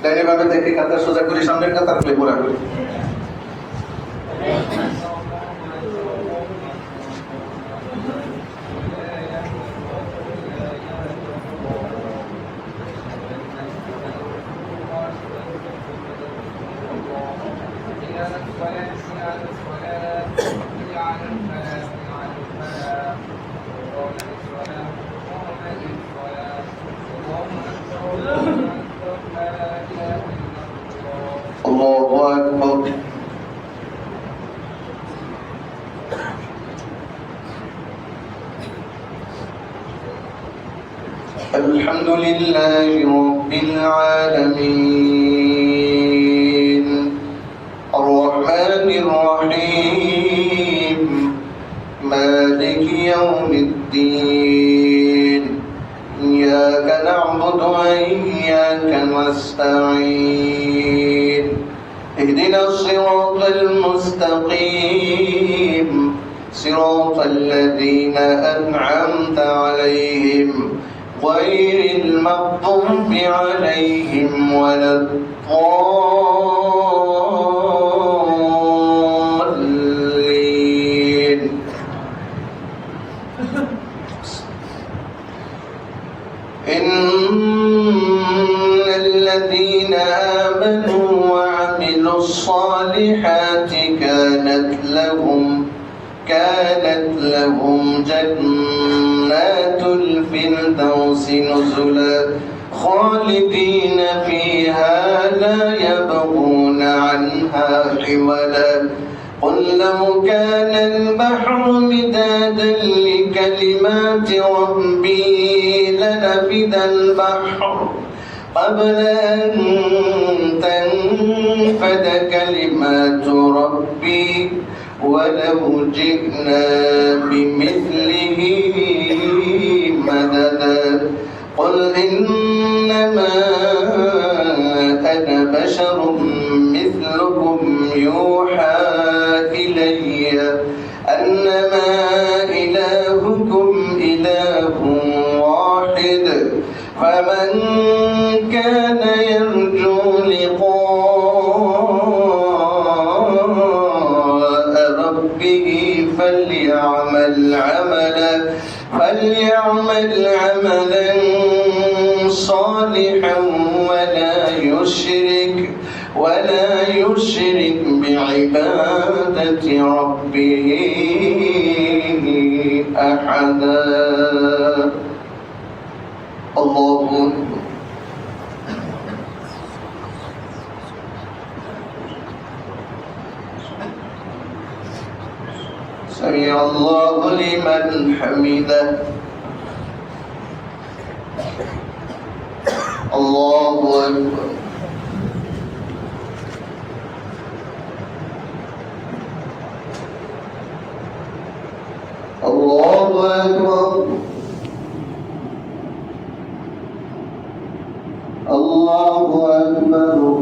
ডাইনে বামে দেখে কাতার সোজা করি, সামনের কাতার খুলে পড়া করি। الله أكبر. الحمد لله رب العالمين الرحمن الرحيم مالك يوم الدين إياك نعبد وإياك نستعين اهدنا الصراط المستقيم صراط الذين أنعمت عليهم غير المغضوب عليهم ولا الضالين. إن الذين آمنوا وعملوا الصالحات كانت لهم جنات الفردوس نزلا خالدين فيها لا يبغون عنها حولا. قل لو كان البحر مدادا لكلمات ربي لنفد البحر قبل أن تنفد كلمات ربي ولو جئنا بمثله مددا. قل إنما أنا بشر مثلكم يوحى إلي أنما إلهكم إله واحد فمن كان يرجو لقاء ربه فليعمل عملا صالحا ولا يشرك بعبادة ربه أحدا. الله أكبر. سمع الله لمن حمده. الله أكبر. الله أكبر. الله أكبر.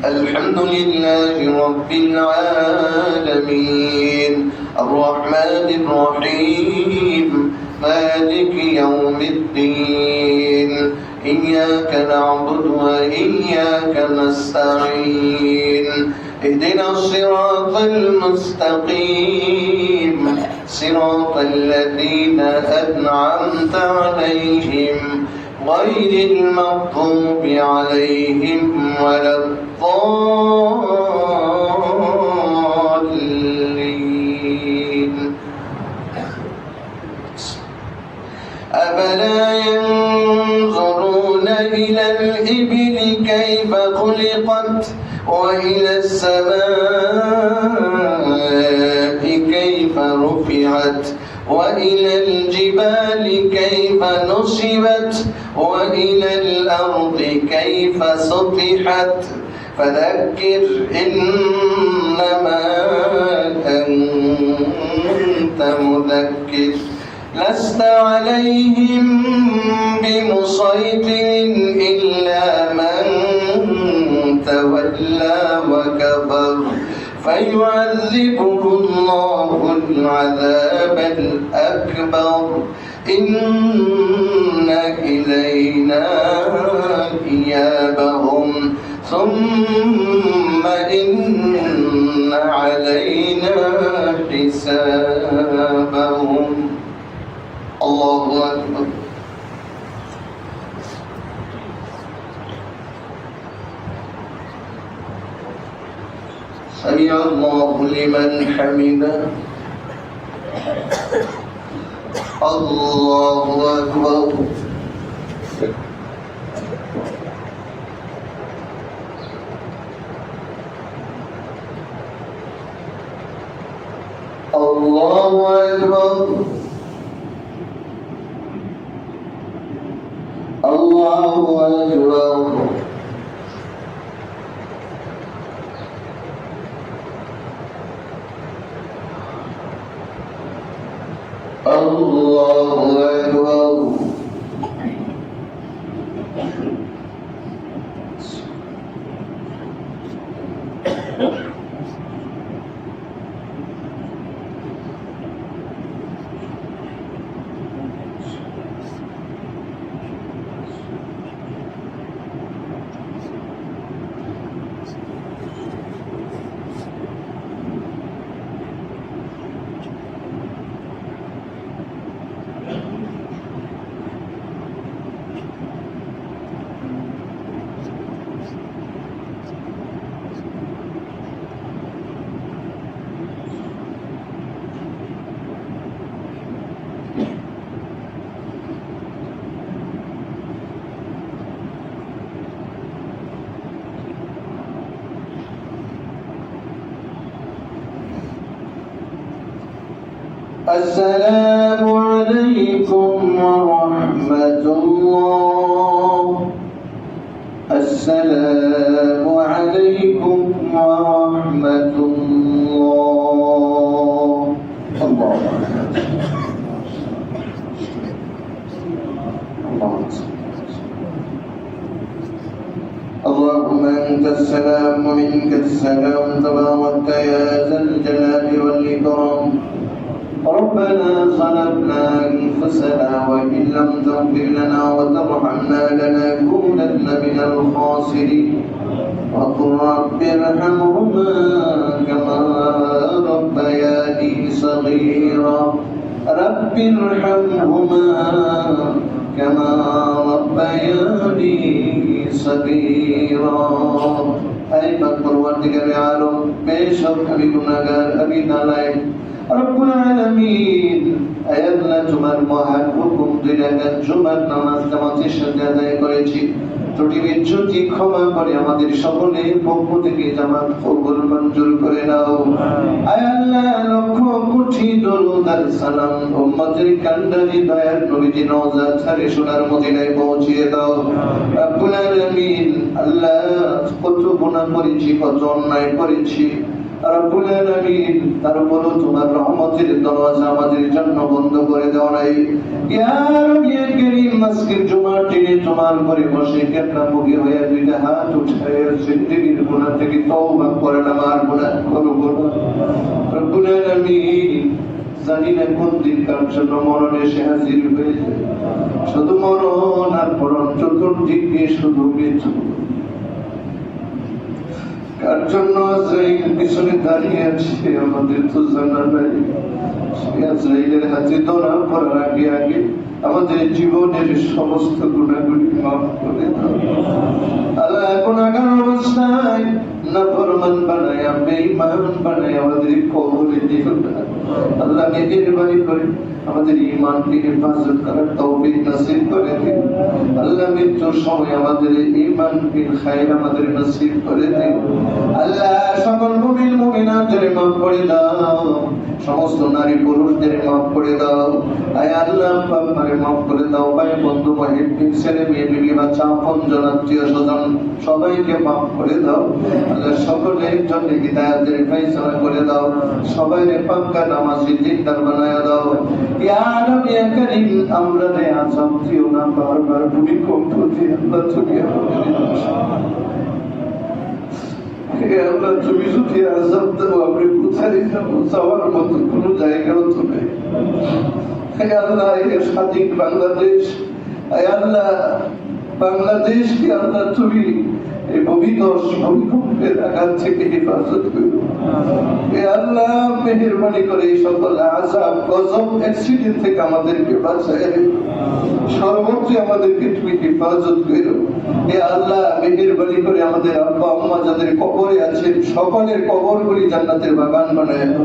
الحمد لله رب العالمين الرحمن الرحيم مالك يوم الدين إياك نعبد وإياك نستعين اهدنا الصراط المستقيم صراط الذين أنعمت عليهم غير المغضوب عليهم ولا الضالين. أفلا ينظرون إلى الإبل كيف خلقت وإلى السماء كيف رفعت وإلى الجبال كيف نصبت وإلى الأرض كيف سطحت فذكر إنما أنت مذكر لست عليهم بمسيطر إلا من تولى وكفر فيعذبه الله العذاب الأكبر إن إلينا إيابهم ثم إن علينا حسابهم الله أكبر سمع الله لمن حمده الله أكبر الله أكبر الله أكبر الله أكبر السلام عليكم ورحمة الله السلام عليكم ورحمة الله الله اللهم أنت السلام ومنك السلام تباركت يا ذا الجلال والإكرام ربنا ظلمنا أنفسنا وإن لم تغفر لنا وترحمنا لنكونن من الخاسرين وقل رب ارحمهما كما ربياني صغيرا رب ارحمهما كما ربياني صغيرا أي পরওয়ারদিগারে আলম বেশক আমি গুনাহগার আমি নালায়েক রব্বুল আলামিন আয় আল্লাহ তোমার মহান হুকুম দুই রাকাত জুমার নামাজ জামাতের সাথে আদায় করেছি ত্রুটি বিচ্যুতি ক্ষমা করে আমাদের সকলের পক্ষ থেকে জামাত কবুল মঞ্জুর করে নাও আয় আল্লাহ লক্ষ কোটি দরুদ আর সালাম উম্মতের কান্ডারি দয়ার নবীজি নওয়াজ ছাড়ে সোনার মদিনায় পৌঁছিয়ে দাও রব্বুল আলামিন আল্লাহ কত গুনাহ করেছি কত অন্যায় করেছি রব্বুল আলামিন তারপরও তোমার রহমতের দরজা আমাদের জন্য বন্ধ করে দাও নাই ইয়া রাব্বি কারীম আজকের জুমার দিনে তোমার ঘরে বসে কেবলামুখী হয়ে দুইটা হাত উঠায় জিন্দেগীর গুনাহ থেকে তওবা করে আমার গুনাহ করব রব্বুল আলামিন জানি না কোন দিন কার জন্য মরণ এসে হাজির হয়েছে শুধু মরণ আর মরণ চতুর্দিকে শুধু মৃত্যু কার জন্য আজরাইল পিছনে দাঁড়িয়ে আছে আমাদের তো জানা নাই আজরাইলের হাতে ধরা পড়ার আগে আগে আমাদের জীবনের সমস্ত গুনাহগুলি মাফ করে দাও আল্লাহ গুনাহগার অবস্থায় নাফরমান বানায়া বেঈমান বানায়া আমাদের কবরে দিও না আল্লাহ মেহেরবানি করে আমাদের ঈমানকে হেফাজত করার তৌফিক নসিব করে দিন আল্লাহ মৃত্যুর সময় আমাদের ঈমানকে খায়র আমাদের নসিব করে দিন আল্লাহ সকল মুমিন মুমিনাতের মাফ করে দাও সমস্ত নারী পুরুষদের মাফ করে দাও আয় আল্লাহ পাককে মাফ করে দাও ভাই বন্ধু মুহিব্বিন ছেলে মেয়ে বিবি বাচ্চা আপনজন আত্মীয় স্বজন সবাইকে মাফ করে দাও আল্লাহ সকলের জন্য হিদায়াতের ফয়সালা করে দাও সবাইকে পাক্কা নামাজি দিনদার বানায়া দাও ইয়া আলম ইয়া কারীম আমরা রে আজম দিও না, বারবার ভূমিকম্প দিয়ে আল্লাহ তুমি আমাদের আল্লাহ তুমি যদি আজাব দাও আমরা কোথায় যাবো? যাওয়ার মতো কোনো জায়গাও তো নেই। আল্লাহ এই স্বাধীন বাংলাদেশ, আল্লাহ বাংলাদেশকে আল্লাহ তুমি এই ভূমিকম্পের আঘাত থেকে হেফাজত করো। আল্লাহ মেহেরবানি করে এই সকল আযাব গজব অ্যাক্সিডেন্ট থেকে আমাদেরকে বাঁচায়, সর্বত্র আমাদেরকে তুমি হেফাজত করো। আল্লাহ মেহেরবানি করে আমাদের আব্বা আম্মা যাদের কবরে আছেন সকলের কবরগুলি জান্নাতের বাগান বানায় দাও।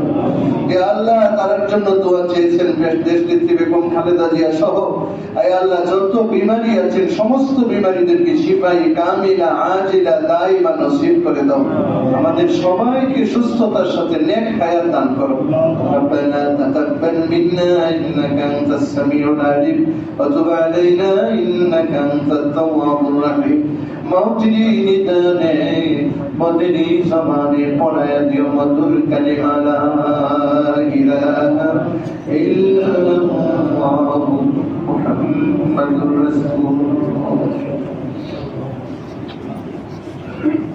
আল্লাহ তার জন্য দোয়া চেয়েছেন দেশ নেত্রী বেগম খালেদা জিয়া সহ আল্লাহ যত বিমারি আছেন সমস্ত বিমারিদেরকে শিফাই কামিলা আজিলা দাইমা নসিব করে দাও। আমাদের সবাইকে সুস্থতার সাথে নেক হায়াত দান করো। রব্বানা তাকাব্বাল মিন্না ইন্নাকা আনতাস সামিউল আলিম ওয়া তুব আলাইনা ইন্নাকা আনতাত তাওয়াবুর রহিম। মওতিরি নিদানে বদরি জামানে পড়ায়া দিও মধুর কালিমা লা ইলাহা ইল্লাল্লাহু মুহাম্মাদুর রাসূলুল্লাহ।